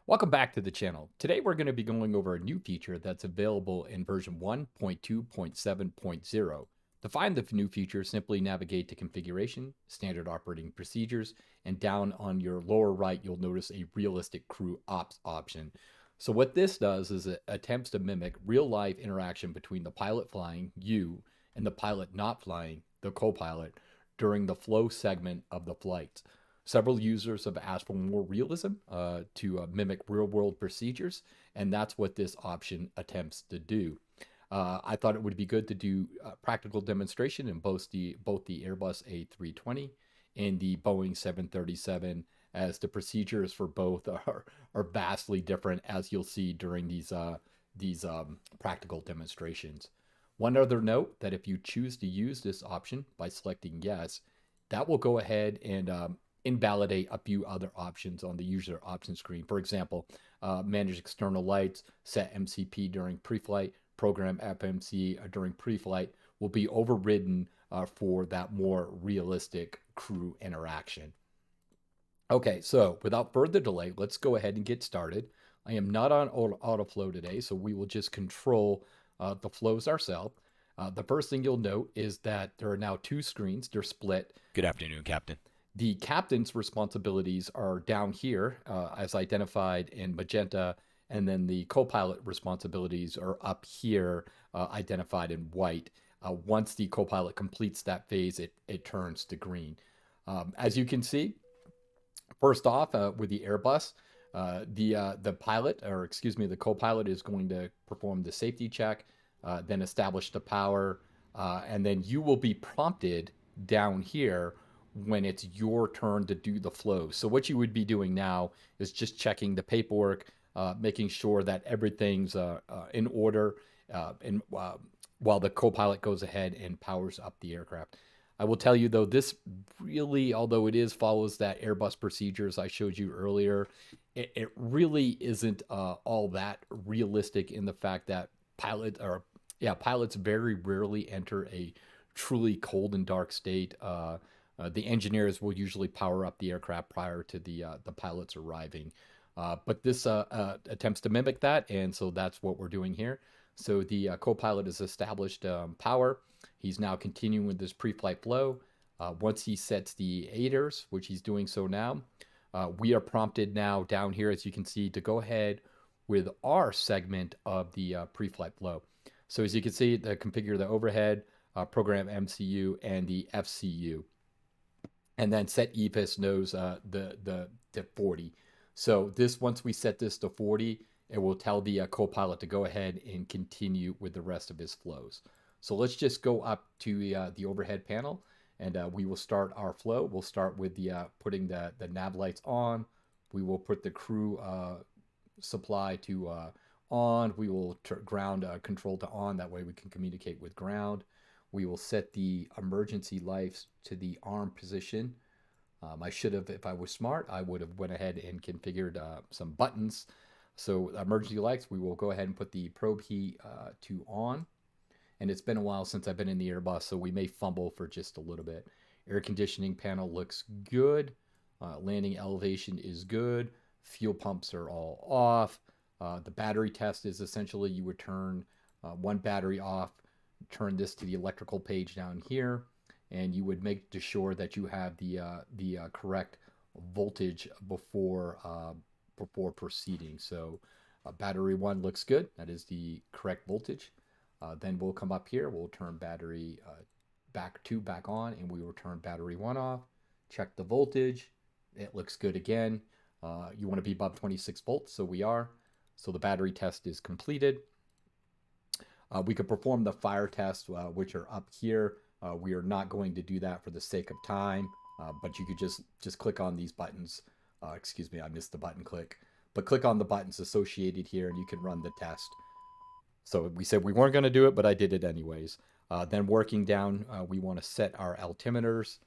Welcome back to the channel. Today we're going to be going over a new feature that's available in version 1.2.7.0. To find the new feature, simply navigate to Configuration, Standard Operating Procedures, and down on your lower right, you'll notice a Realistic Crew Ops option. So what this does is it attempts to mimic real-life interaction between the pilot flying, you, and the pilot not flying, the co-pilot, during the flow segment of the flight. Several users have asked for more realism to mimic real world procedures, and that's what this option attempts to do. I thought it would be good to do a practical demonstration in both the Airbus A320 and the Boeing 737, as the procedures for both are vastly different, as you'll see during these practical demonstrations. One other note that if you choose to use this option by selecting yes, that will go ahead and invalidate a few other options on the user option screen. For example, manage external lights, set MCP during pre-flight, program FMC during pre-flight will be overridden for that more realistic crew interaction. Okay, so without further delay, let's go ahead and get started. I am not on autoflow today, so we will just control the flows ourselves. The first thing you'll note is that there are now two screens. They're split. Good afternoon, Captain. The captain's responsibilities are down here as identified in magenta, and then the co-pilot responsibilities are up here identified in white. Once the co-pilot completes that phase, it turns to green. As you can see, first off, with the Airbus, the pilot, or excuse me, the co-pilot is going to perform the safety check, then establish the power, and then you will be prompted down here when it's your turn to do the flow. So what you would be doing now is just checking the paperwork, making sure that everything's in order, and while the co-pilot goes ahead and powers up the aircraft. I will tell you though, this really, although it is follows that Airbus procedures I showed you earlier, it really isn't all that realistic in the fact that pilots very rarely enter a truly cold and dark state. The engineers will usually power up the aircraft prior to the pilots arriving. But this attempts to mimic that, and so that's what we're doing here. So the co-pilot has established power. He's now continuing with this pre-flight flow. Once he sets the aiders, which he's doing so now, we are prompted now down here, as you can see, to go ahead with our segment of the pre-flight flow. So as you can see, configure the overhead, program MCU, and the FCU, and then set EPIS knows the 40. So this once we set this to 40, it will tell the co-pilot to go ahead and continue with the rest of his flows. So let's just go up to the overhead panel, and we will start our flow. We'll start with the putting the nav lights on. We will put the crew supply to on. We will ground control to on. That way we can communicate with ground. We will set the emergency lights to the arm position. I should have, if I was smart, I would have went ahead and configured some buttons. So emergency lights, we will go ahead and put the probe heat to on. And it's been a while since I've been in the Airbus, so we may fumble for just a little bit. Air conditioning panel looks good. Landing elevation is good. Fuel pumps are all off. The battery test is essentially you would turn one battery off, turn this to the electrical page down here, and you would make sure that you have the correct voltage before proceeding. So battery one looks good. That is the correct voltage. Then we'll come up here. We'll turn battery back on, and we will turn battery one off. Check the voltage. It looks good again. You want to be above 26 volts, so we are. So the battery test is completed. We could perform the fire tests, which are up here. We are not going to do that for the sake of time, but you could just click on these buttons. Excuse me, I missed the button click. But click on the buttons associated here, and you can run the test. So we said we weren't going to do it, but I did it anyways. Then working down, we want to set our altimeters.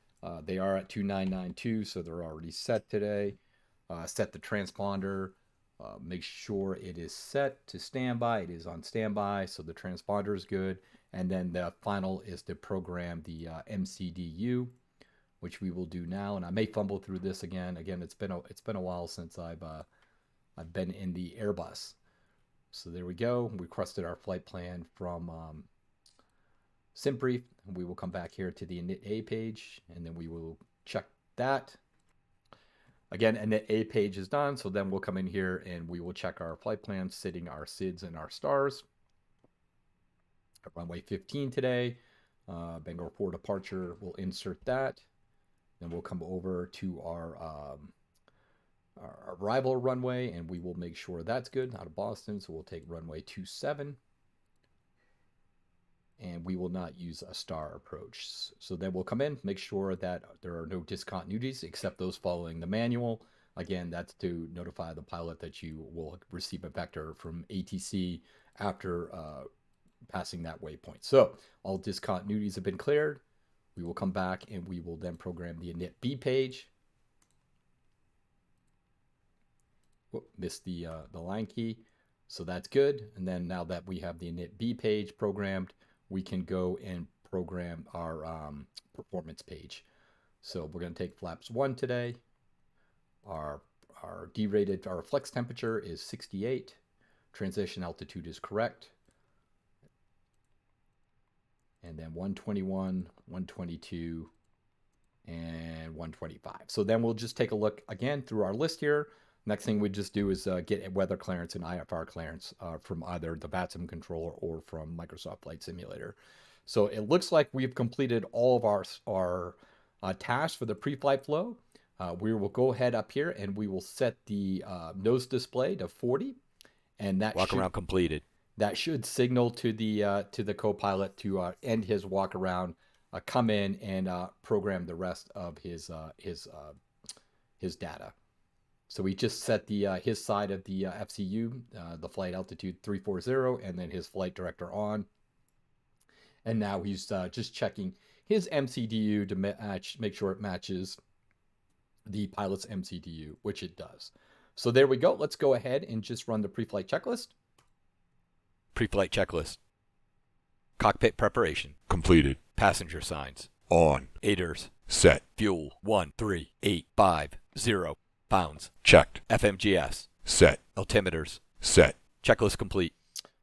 They are at 2992, so they're already set today. Set the transponder. Make sure it is set to standby. It is on standby, so the transponder is good. And then the final is to program the MCDU, which we will do now. And I may fumble through this again. Again, it's been a while since I've I've been in the Airbus. So there we go. We requested our flight plan from SimBrief. We will come back here to the init A page, and then we will check that. Again, init A page is done, so then we'll come in here and we will check our flight plan, setting our SIDs and our stars. Runway 15 today, Bangalore 4 departure, we'll insert that. Then we'll come over to our arrival runway, and we will make sure that's good out of Boston. So we'll take runway 27, and we will not use a star approach. So then we'll come in, make sure that there are no discontinuities except those following the manual. Again, that's to notify the pilot that you will receive a vector from ATC after passing that waypoint. So all discontinuities have been cleared. We will come back and we will then program the init B page. Missed the line key. So that's good. And then now that we have the init B page programmed, we can go and program our performance page. So we're going to take flaps 1 today. Our derated, our flex temperature is 68. Transition altitude is correct. And then 121, 122, and 125. So then we'll just take a look again through our list here. Next thing we just do is get weather clearance and IFR clearance from either the VATSIM controller or from Microsoft Flight Simulator. So it looks like we've completed all of our tasks for the pre-flight flow. We will go ahead up here and we will set the nose display to 40, and that walk around completed. That should signal to the copilot to end his walk around, come in and program the rest of his data. So we just set the his side of the FCU, the flight altitude 340, and then his flight director on. And now he's just checking his MCDU to make sure it matches the pilot's MCDU, which it does. So there we go. Let's go ahead and just run the pre-flight checklist. Pre-flight checklist. Cockpit preparation. Completed. Passenger signs. On. Aiders. Set. Fuel 13850 pounds. Checked. FMGS. Set. Altimeters. Set. Checklist complete.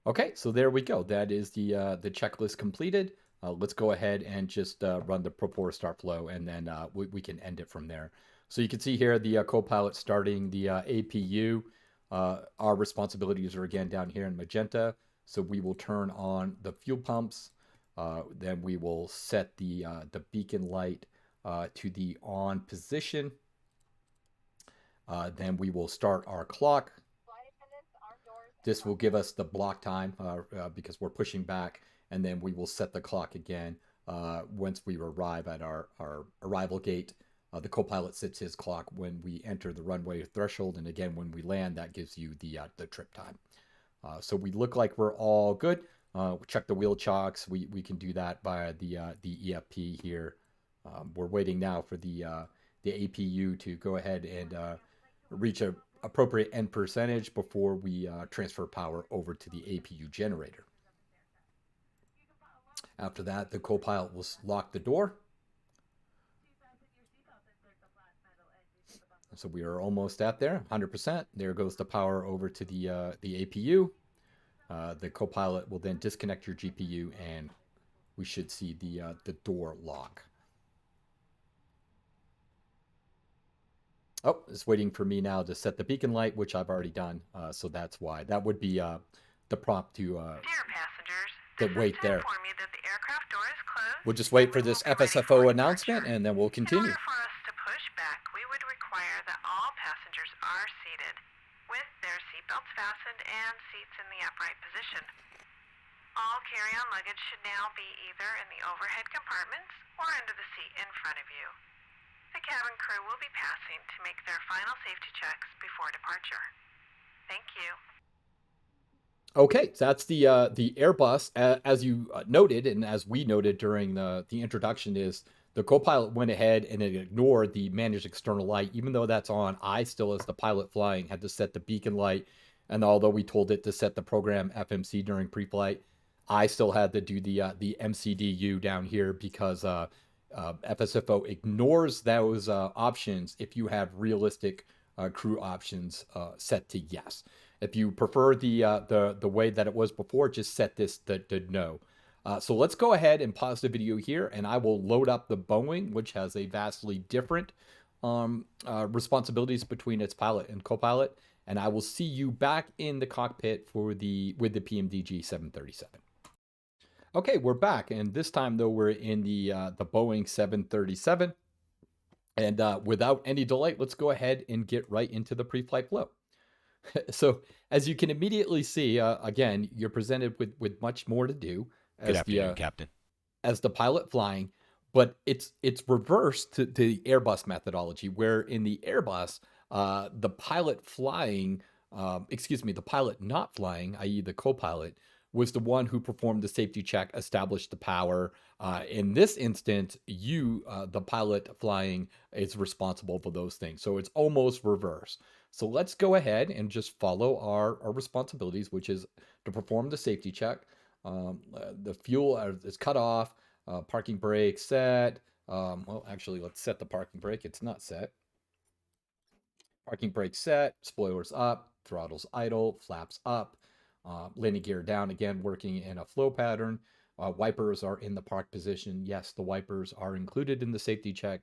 Okay, so there we go. That is the checklist completed. Let's go ahead and just run the Propor start flow, and then we can end it from there. So you can see here the copilot starting the APU. Our responsibilities are again down here in magenta. So we will turn on the fuel pumps. Then we will set the beacon light to the on position. Then we will start our clock. This will give us the block time because we're pushing back, and then we will set the clock again once we arrive at our arrival gate. The copilot sets his clock when we enter the runway threshold, and again when we land, that gives you the trip time. So we look like we're all good. Check the wheel chocks. We can do that via the EFP here. We're waiting now for the APU to go ahead and reach a appropriate end percentage before we transfer power over to the APU generator. After that, the copilot will lock the door. So we are almost at there, 100%. There goes the power over to the APU. The copilot will then disconnect your GPU, and we should see the door lock. Oh, it's waiting for me now to set the beacon light, which I've already done. So that's why. That would be the prompt to wait there. We'll just wait for this FSFO announcement, and then we'll continue. In order for us to push back, we would require that all passengers are seated with their seatbelts fastened and seats in the upright position. All carry-on luggage should now be either in the overhead compartments or under the seat in front of you. The cabin crew will be passing to make their final safety checks before departure. Thank you. Okay, so that's the Airbus. As you noted, and as we noted during the introduction, is the copilot went ahead and it ignored the managed external light, even though that's on. I still, as the pilot flying, had to set the beacon light, and although we told it to set the program FMC during pre-flight, I still had to do the MCDU down here because FSFO ignores those options if you have realistic crew options set to yes. If you prefer the way that it was before, just set this to no. So let's go ahead and pause the video here, and I will load up the Boeing, which has a vastly different responsibilities between its pilot and co-pilot. And I will see you back in the cockpit with the PMDG 737. Okay, we're back, and this time though we're in the Boeing 737. And without any delay, let's go ahead and get right into the pre-flight flow. So as you can immediately see, again, you're presented with much more to do Good as afternoon, Captain. as the pilot flying, but it's reversed to the Airbus methodology, where in the Airbus, the pilot flying, the pilot not flying, i.e. the co-pilot, was the one who performed the safety check, established the power. In this instance, the pilot flying, is responsible for those things. So it's almost reverse. So let's go ahead and just follow our responsibilities, which is to perform the safety check. The fuel is cut off, parking brake set. Well, actually, let's set the parking brake. It's not set. Parking brake set, spoilers up, throttles idle, flaps up, landing gear down, again, working in a flow pattern. Wipers are in the park position. Yes, the wipers are included in the safety check.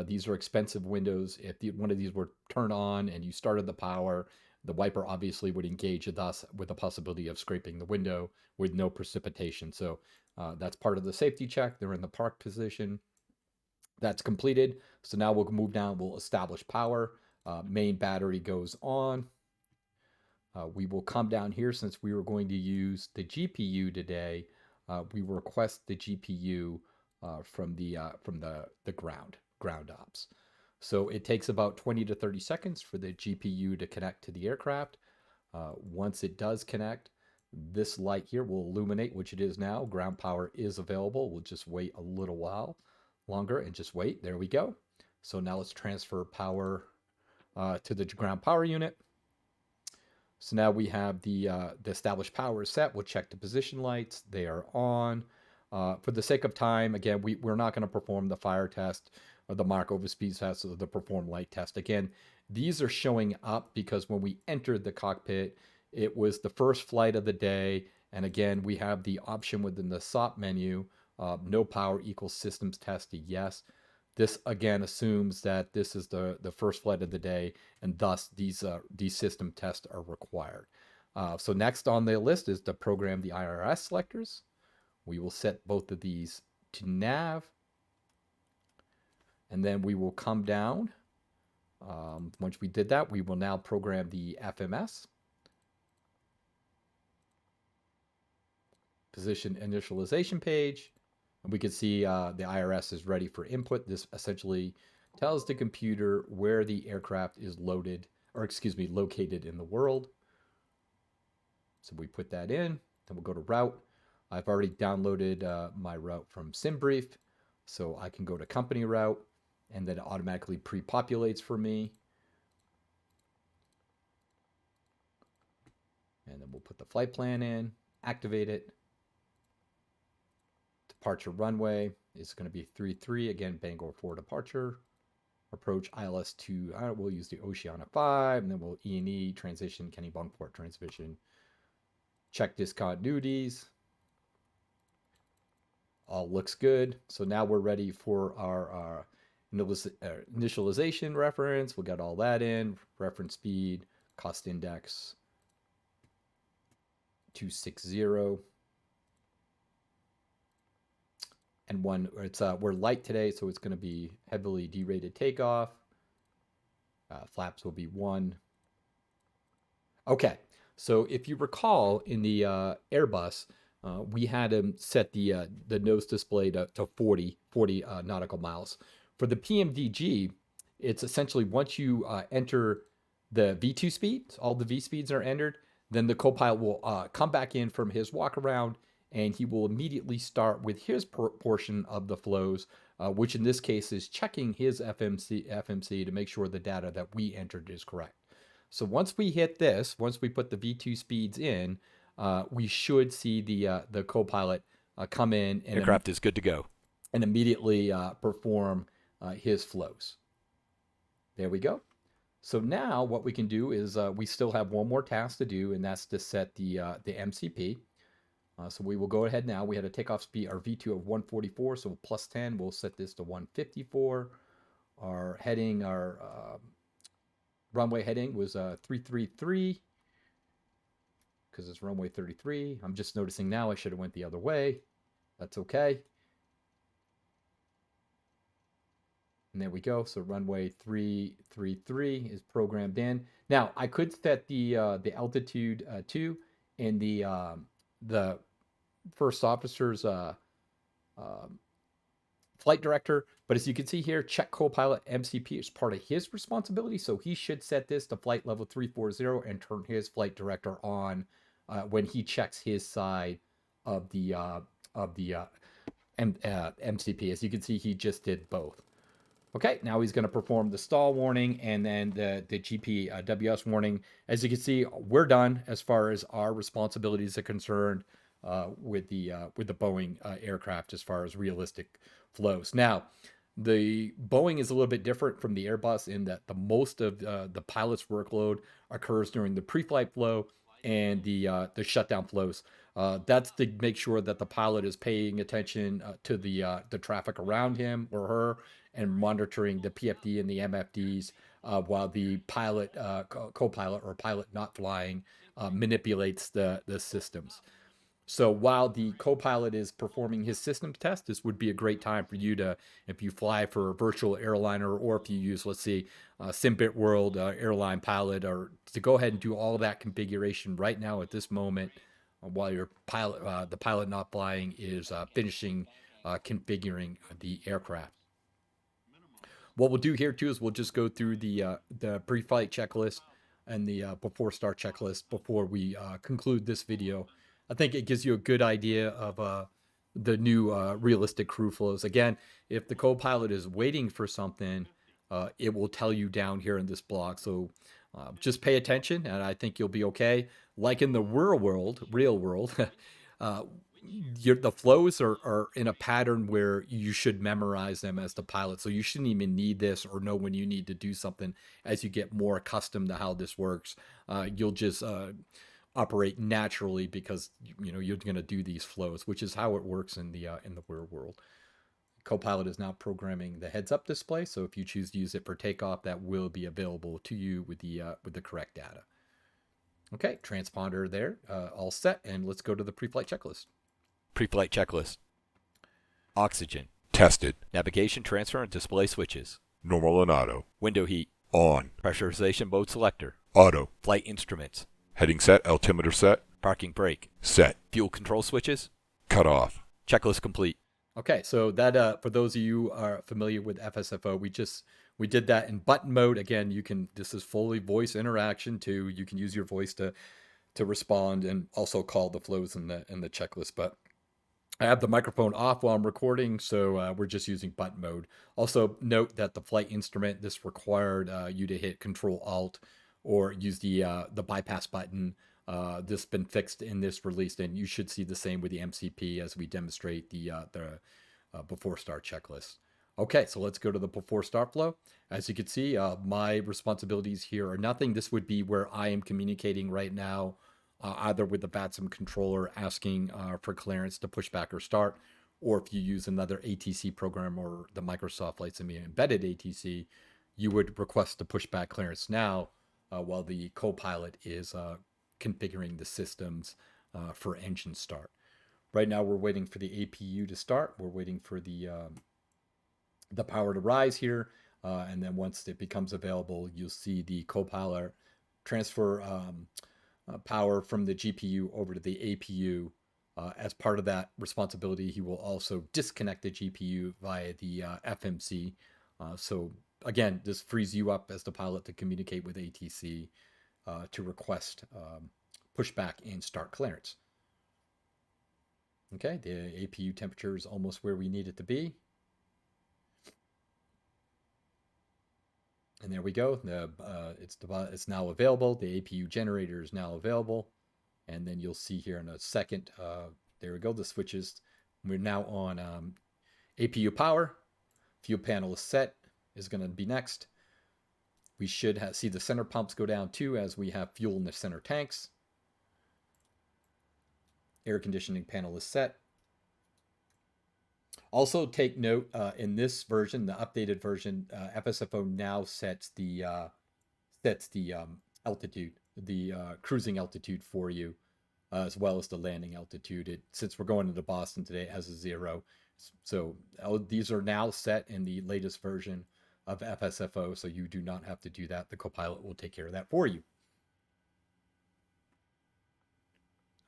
These are expensive windows. If one of these were turned on and you started the power, the wiper obviously would engage, thus with the possibility of scraping the window with no precipitation. So that's part of the safety check. They're in the park position. That's completed. So now we'll move down. We'll establish power. Main battery goes on. We will come down here, since we were going to use the GPU today. We will request the GPU from the ground ops. So it takes about 20 to 30 seconds for the GPU to connect to the aircraft. Once it does connect, this light here will illuminate, which it is now. Ground power is available. We'll just wait a little while longer and just wait. There we go. So now let's transfer power to the ground power unit. So now we have the established power is set. We'll check the position lights. They are on. For the sake of time, again, we're not going to perform the fire test or the Mach over speed test or the perform light test. Again, these are showing up because when we entered the cockpit, it was the first flight of the day. And again, we have the option within the SOP menu, no power equals systems test to yes. This again assumes that this is the first flight of the day, and thus these system tests are required. So next on the list is to program the IRS selectors. We will set both of these to nav, and then we will come down. Once we did that, we will now program the FMS. Position initialization page. And we can see the IRS is ready for input. This essentially tells the computer where the aircraft is located in the world. So we put that in, then we'll go to route. I've already downloaded my route from SimBrief, so I can go to company route, and then it automatically pre-populates for me. And then we'll put the flight plan in, activate it. Departure runway is going to be 33, again, Bangor 4 departure. Approach ILS 2, we'll use the Oceana 5, and then we'll E&E, transition, Kennebunkport transmission. Check discontinuities. All looks good. So now we're ready for our initialization reference. We'll get all that in. Reference speed, cost index, 260. And we're light today, so it's going to be heavily derated takeoff. Flaps will be 1. Okay, so if you recall in the Airbus, we had them set the nose display to 40 nautical miles. For the PMDG, it's essentially once you enter the V2 speeds, all the V speeds are entered, then the co-pilot will come back in from his walk around, and he will immediately start with his portion of the flows, which in this case is checking his FMC to make sure the data that we entered is correct. So once we hit this, once we put the V2 speeds in, we should see the co-pilot come in and Aircraft is good to go. And immediately perform his flows. There we go. So now what we can do is we still have one more task to do, and that's to set the MCP. So we will go ahead now. We had a takeoff speed, our V2 of 144, so plus 10. We'll set this to 154. Our heading, our runway heading was 333 because it's runway 33. I'm just noticing now I should have went the other way. That's okay. And there we go. So runway 333 is programmed in. Now I could set the altitude to in the first officer's flight director. But as you can see here, check copilot MCP is part of his responsibility. So he should set this to flight level 340 and turn his flight director on when he checks his side of the MCP. As you can see, he just did both. Okay, now he's going to perform the stall warning and then the GPWS warning. As you can see, we're done as far as our responsibilities are concerned with the Boeing aircraft as far as realistic flows. Now, the Boeing is a little bit different from the Airbus in that the most of the pilot's workload occurs during the pre-flight flow and the shutdown flows. That's to make sure that the pilot is paying attention to the traffic around him or her and monitoring the PFD and the MFDs while the pilot, co-pilot or pilot not flying manipulates the systems. So while the co-pilot is performing his systems test, this would be a great time for you to, if you fly for a virtual airliner or if you use, let's say, Simbit World airline pilot, or to go ahead and do all that configuration right now at this moment while your pilot, the pilot not flying, is finishing configuring the aircraft. What we'll do here too is we'll just go through the pre-flight checklist and the before start checklist before we conclude this video. I think it gives you a good idea of the new realistic crew flows. Again, if the co-pilot is waiting for something, it will tell you down here in this block. So just pay attention, and I think you'll be okay. Like in the real world, the flows are in a pattern where you should memorize them as the pilot. So you shouldn't even need this or know when you need to do something. As you get more accustomed to how this works, you'll just operate naturally because you're going to do these flows, which is how it works in the real world. Copilot is now programming the heads-up display, so if you choose to use it for takeoff, that will be available to you with the correct data. Okay, transponder there, all set, and let's go to the pre-flight checklist. Pre-flight checklist. Oxygen. Tested. Navigation, transfer, and display switches. Normal and auto. Window heat. On. Pressurization mode selector. Auto. Flight instruments. Heading set. Altimeter set. Parking brake. Set. Fuel control switches. Cut off. Checklist complete. Okay, so that for those of you who are familiar with FSFO, we did that in button mode. Again, this is fully voice interaction too. You can use your voice to respond and also call the flows in the checklist. But I have the microphone off while I'm recording, so we're just using button mode. Also note that the flight instrument, this required you to hit Control Alt or use the bypass button. This has been fixed in this release, and you should see the same with the MCP as we demonstrate the before start checklist. Okay, so let's go to the before start flow. As you can see, my responsibilities here are nothing. This would be where I am communicating right now, either with the VATSIM controller asking for clearance to push back or start, or if you use another ATC program or the Microsoft Flight Simulator embedded ATC, you would request to push back clearance now while the co-pilot is configuring the systems for engine start. Right now we're waiting for the APU to start. We're waiting for the power to rise here, and then once it becomes available, you'll see the co-pilot transfer power from the GPU over to the APU. As part of that responsibility, he will also disconnect the GPU via the FMC. So again, this frees you up as the pilot to communicate with ATC to request pushback and start clearance. Okay, the APU temperature is almost where we need it to be. And there we go. It's now available. The APU generator is now available. And then you'll see here in a second, there we go, the switches. We're now on APU power. Fuel panel is set, is going to be next. We should see the center pumps go down too as we have fuel in the center tanks. Air conditioning panel is set. Also take note, in this version, the updated version, FSFO now sets the altitude, the cruising altitude for you, as well as the landing altitude. Since we're going into Boston today, it has a 0. So these are now set in the latest version of FSFO, so you do not have to do that. The copilot will take care of that for you.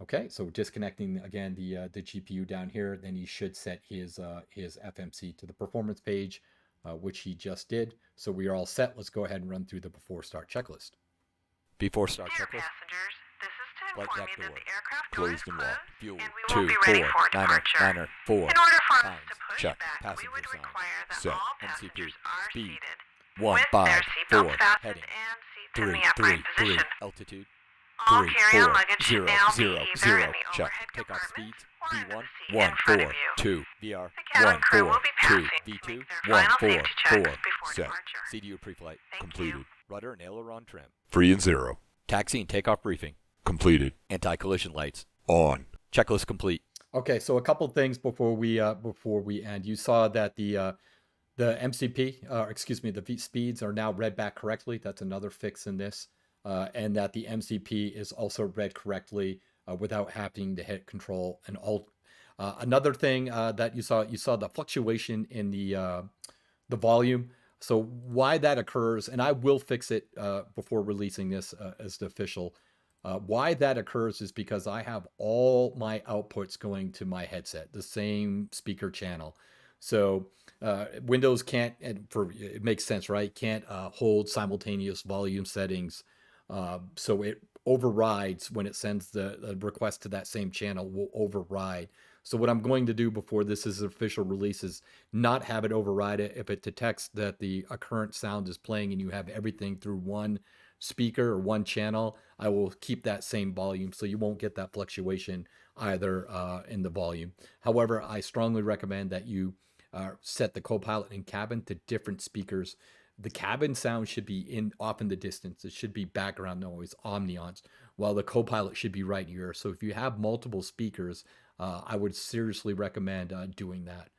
Okay, so disconnecting again the GPU down here, then he should set his FMC to the performance page, which he just did. So we are all set. Let's go ahead and run through the before start checklist. Before start Dear checklist. passengers, this is to Flight inform deck you that door. the aircraft door is Closed and closed, locked. Fuel. and we 2, won't be ready 4, for niner, departure. niner, 4. In order for us Times. to push Check. back, we Passenger would sign. require that Set. all MCP. passengers are Speed. seated 1, with 5, their 4. seatbelts fastened Heading. and seats 3, in the upright 3, 3. position. Altitude. All 3, carry-on 4, luggage 0, should now 0, be either 0. in the Check. overhead Takeoff compartment speeds. or under V1, the seat 1, in front 4, of you. 2. VR, The cabin 1, crew 4, will be 2. passing to V2, make their 1, final 4, safety checks 4. before Set. departure. CDU pre-flight. Thank Completed. you. Rudder and aileron trim. Free and 0. Taxi and takeoff briefing. Completed. Anti-collision lights. On. Checklist complete. Okay, so a couple things before we end. You saw that the MCP, the speeds are now read back correctly. That's another fix in this, and that the MCP is also read correctly without having to hit Control and Alt. Another thing that you saw the fluctuation in the volume. So why that occurs, and I will fix it before releasing this as the official. Why that occurs is because I have all my outputs going to my headset, the same speaker channel. So Windows can't, and it makes sense, right? Can't hold simultaneous volume settings. So it overrides when it sends the request to that same channel, will override. So what I'm going to do before this is official release is not have it override it. If it detects that a current sound is playing and you have everything through one speaker or one channel, I will keep that same volume, so you won't get that fluctuation either in the volume. However, I strongly recommend that you set the copilot in cabin to different speakers. The cabin sound should be off in the distance. It should be background noise, ambiance, while the copilot should be right here. So if you have multiple speakers, I would seriously recommend doing that.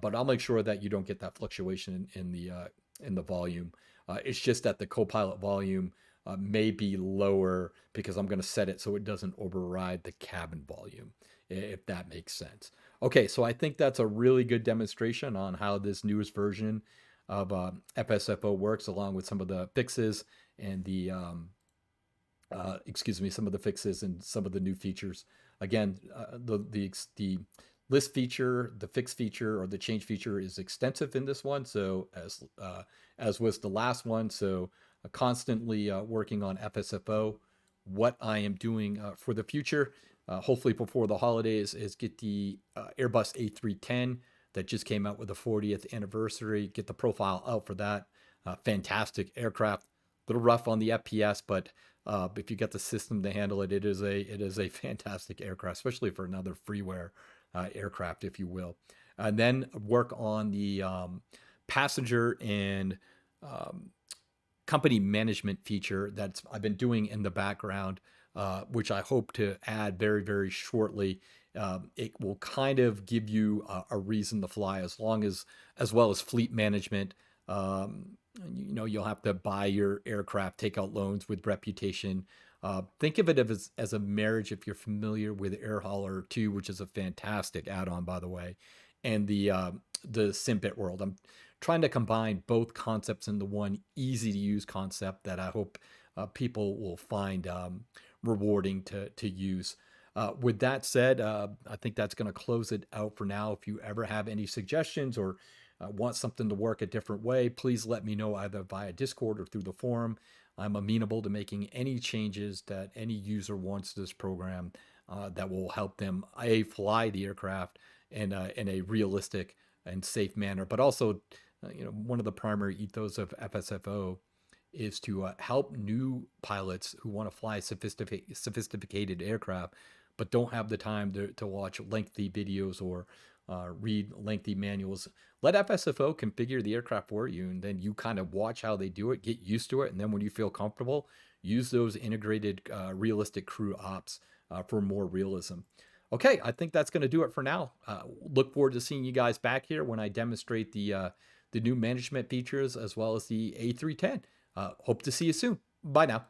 But I'll make sure that you don't get that fluctuation in the volume. It's just that the copilot volume may be lower because I'm going to set it so it doesn't override the cabin volume, if that makes sense. Okay, so I think that's a really good demonstration on how this newest version of FSFO works, along with some of the fixes and some of the fixes and some of the new features. Again, the list feature, the fix feature, or the change feature is extensive in this one. So as was the last one, so constantly working on FSFO. What I am doing for the future, hopefully before the holidays, is get the Airbus A320 that just came out with the 40th anniversary. Get the profile out for that. Fantastic aircraft. A little rough on the FPS, but if you get the system to handle it, it is a fantastic aircraft, especially for another freeware aircraft, if you will. And then work on the passenger and company management feature that I've been doing in the background, which I hope to add very, very shortly. It will kind of give you a reason to fly, as well as fleet management. You'll have to buy your aircraft, take out loans with reputation. Think of it as a marriage if you're familiar with Air Hauler 2, which is a fantastic add-on, by the way, and the Symbit world. I'm trying to combine both concepts into one easy-to-use concept that I hope people will find rewarding to use. With that said, I think that's going to close it out for now. If you ever have any suggestions or want something to work a different way, please let me know either via Discord or through the forum. I'm amenable to making any changes that any user wants to this program that will help them fly the aircraft in a realistic and safe manner. But also, one of the primary ethos of FSFO is to help new pilots who want to fly sophisticated aircraft, but don't have the time to watch lengthy videos or read lengthy manuals. Let FSFO configure the aircraft for you, and then you kind of watch how they do it, get used to it, and then when you feel comfortable, use those integrated realistic crew ops for more realism. Okay, I think that's going to do it for now. Look forward to seeing you guys back here when I demonstrate the new management features as well as the A310. Hope to see you soon. Bye now.